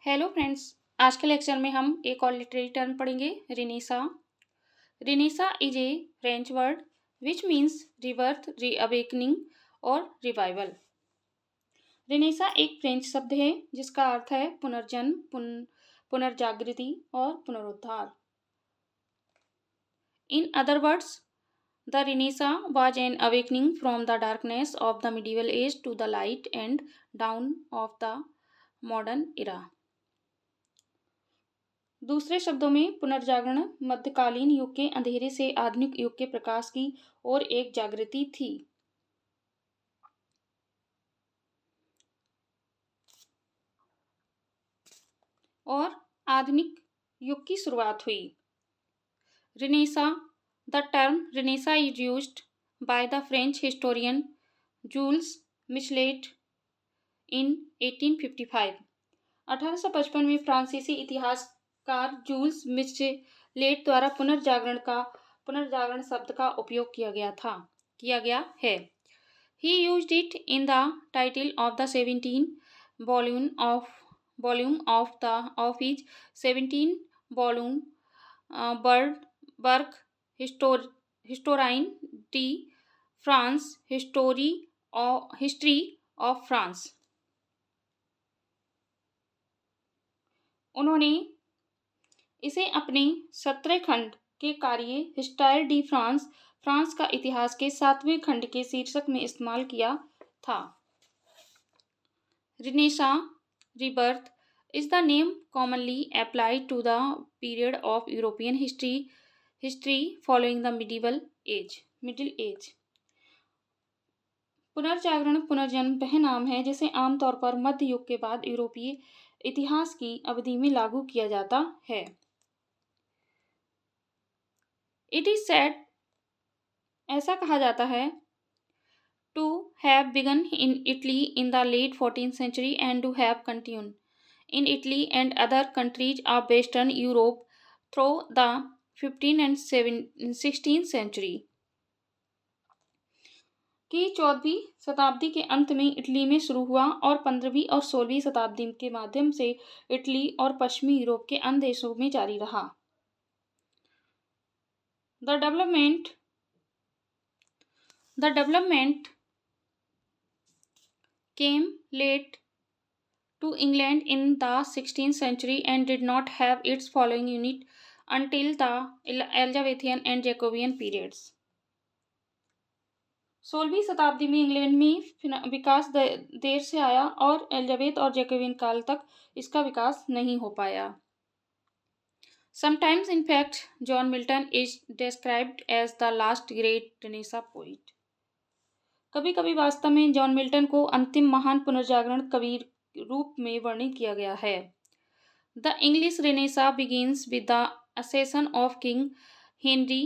Hello friends. आज के lecture में हम एक और लिटरेरी टर्म पढ़ेंगे, renaissance. Renaissance is a French word which means rebirth, reawakening और रिवाइवल। रिनेसा एक फ्रेंच शब्द है जिसका अर्थ है पुनर्जन्म, पुनर्जागृति और पुनरुद्धार। In other words, the renaissance was an awakening from the darkness of the medieval age to the light and dawn of the modern era। दूसरे शब्दों में, पुनर्जागरण मध्यकालीन युग के अंधेरे से आधुनिक युग के प्रकाश की ओर एक जागृति थी। और आधुनिक युग की शुरुआत हुई। Renaissance, the term renaissance is used by the French historian Jules Michelet in 1855। 1855 में फ्रांसीसी इतिहासकार जूल्स मिचलेट द्वारा पुनर्जागरण शब्द का उपयोग किया गया है। He used it in the title of the 17 volume of his 17-volume work Historien de France, History of France। उन्होंने इसे अपने 17 खंड के कार्य हिस्टोयर डी फ्रांस का इतिहास के 7वें खंड के शीर्षक में इस्तेमाल किया था। Renaissance, rebirth, is the name commonly applied to the period of European history following the Middle Age। पुनर्जागरण, पुनर्जन्म वह नाम है जिसे आमतौर पर मध्य युग के बाद यूरोपीय इतिहास की अवधि में लागू किया जाता है। इट इज सेड, ऐसा कहा जाता है, to have begun in Italy in the late 14th century and to have continued in Italy and other countries of Western Europe through the 15th and 16th century। कि 14वीं शताब्दी के अंत में Italy में शुरू हुआ और 15वीं और 16वीं शताब्दी के माध्यम से इटली और पश्चिमी यूरोप के अन्य देशों में जारी रहा। The development came late to England in the 16th century and did not have its following unit until the Elizabethan and Jacobean periods। 16वीं शताब्दी में इंग्लैंड में विकास देर से आया और एलिजाबेथ और जैकोबियन काल तक इसका विकास नहीं हो पाया। Sometimes, in fact, John Milton is described as the last great Renaissance poet। कभी कभी वास्तव में जॉन मिल्टन को अंतिम महान पुनर्जागरण कवि रूप में वर्णित किया गया है। The English Renaissance begins with the assassin of king Henry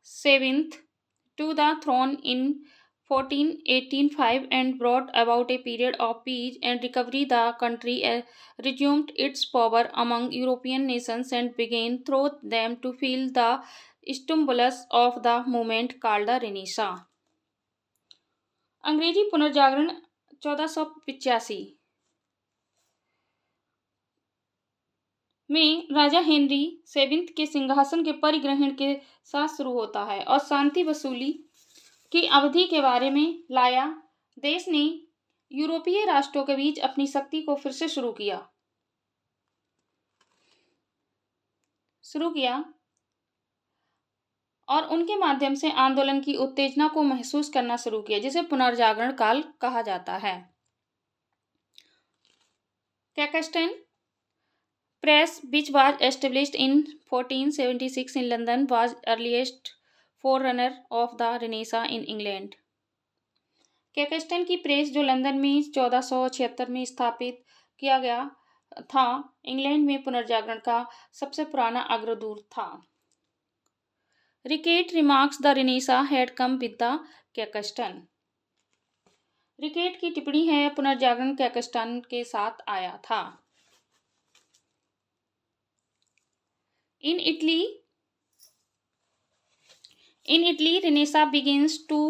VII to the throne in 1485 and brought about a period of peace and recovery। The country resumed its power among European nations and began through them to feel the stimulus of the movement called the Renaissance। अंग्रेजी पुनर्जागरण 1485 में राजा Henry VII के सिंहासन के परिग्रहण के साथ शुरू होता है और शांति वसूली की अवधि के बारे में लाया। देश ने यूरोपीय राष्ट्रों के बीच अपनी शक्ति को फिर से शुरू किया और उनके माध्यम से आंदोलन की उत्तेजना को महसूस करना शुरू किया, जिसे पुनर्जागरण काल कहा जाता है। Caxton press which was established in 1476 in London was earliest forerunner of the Renaissance in England। Caxton की प्रेस जो लंदन में 1476 में स्थापित किया गया था, इंग्लैंड में पुनर्जागरण का सबसे पुराना अग्रदूत था। Rickett remarks the Renaissance had come with the Caxton. Rickett की टिप्पणी है, पुनर्जागरण कैक्सटन के साथ आया था। In Italy, Renaissance begins 2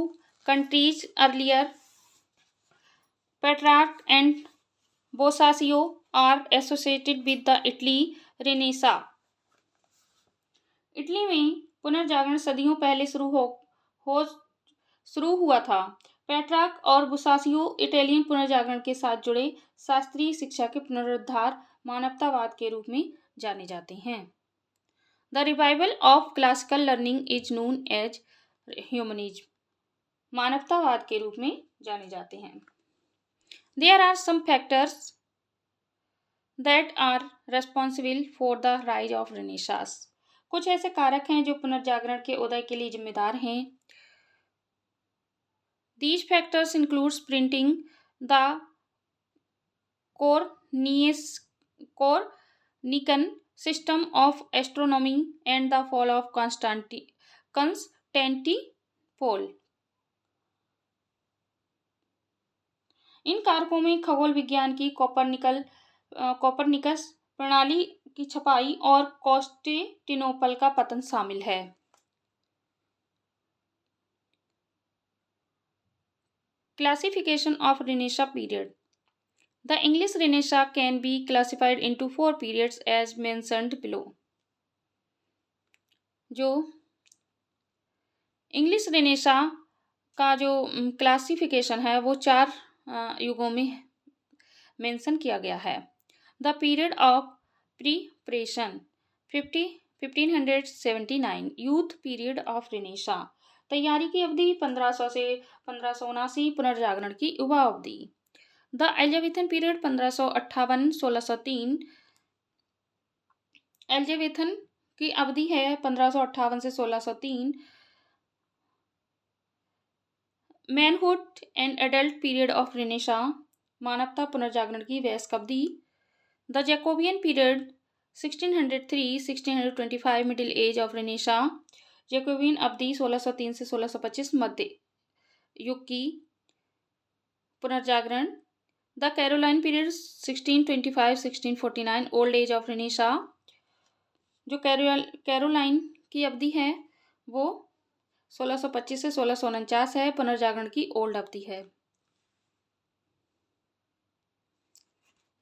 countries earlier, Petrarch and Boccaccio are associated with the Italy Renaissance. Italy में पुनर्जागरण सदियों पहले शुरू हुआ था। पेट्रार्क और बुसासियो इटालियन पुनर्जागरण के साथ जुड़े शास्त्रीय शिक्षा के पुनरुद्धार मानवतावाद के रूप में जाने जाते हैं। The revival of classical learning is known as humanism, मानवतावाद के रूप में जाने जाते हैं। There are some factors that are responsible for the rise of renaissance. कुछ ऐसे कारक हैं जो पुनर्जागरण के उदय के लिए जिम्मेदार हैं। These factors includes printing, the Copernican system of astronomy, and the fall of Constantinople. इन कारकों में खगोल विज्ञान की कोपरनिकस प्रणाली की छपाई और कॉन्स्टेंटिनोपल का पतन शामिल है। Classification of Renaissance period. The English Renaissance can be classified into 4 periods as mentioned below. जो इंग्लिश रेनेसां का जो क्लासिफिकेशन है वो 4 युगों में मेंशन किया गया है। The period of preparation 1579, youth period of renaissance तैयारी की अवधि 1500 से 1579, पुनर्जागरण की युवा अवधि। द एलिजाबेथन पीरियड 1558-1603, एलिजाबेथन की अवधि है 1558 से 1603। Manhood and adult period of renaissance, मानवता पुनर्जागरण की वयस्क अवधि। The Jacobean period 1603-1625, middle age of renaissance, Jacobean अवधि 1603 से 1625, मध्य युग की पुनर्जागरण। The Caroline period 1625-1649, old age of renaissance, जो कैरोलाइन की अवधि है वो 1625 से 1649 है, पुनर्जागरण की ओल्ड अवधि है।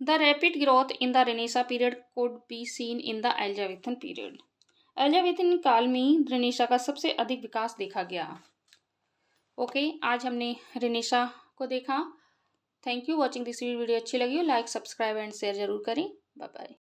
The rapid growth in the renaissance period could be seen in the Elizabethan period. Elizabethan काल में रेनेसां का सबसे अधिक विकास देखा गया। ओके, आज हमने रेनेसां को देखा। Thank you watching this video. अच्छी लगी हो लाइक सब्सक्राइब एंड शेयर जरूर करें। Bye bye.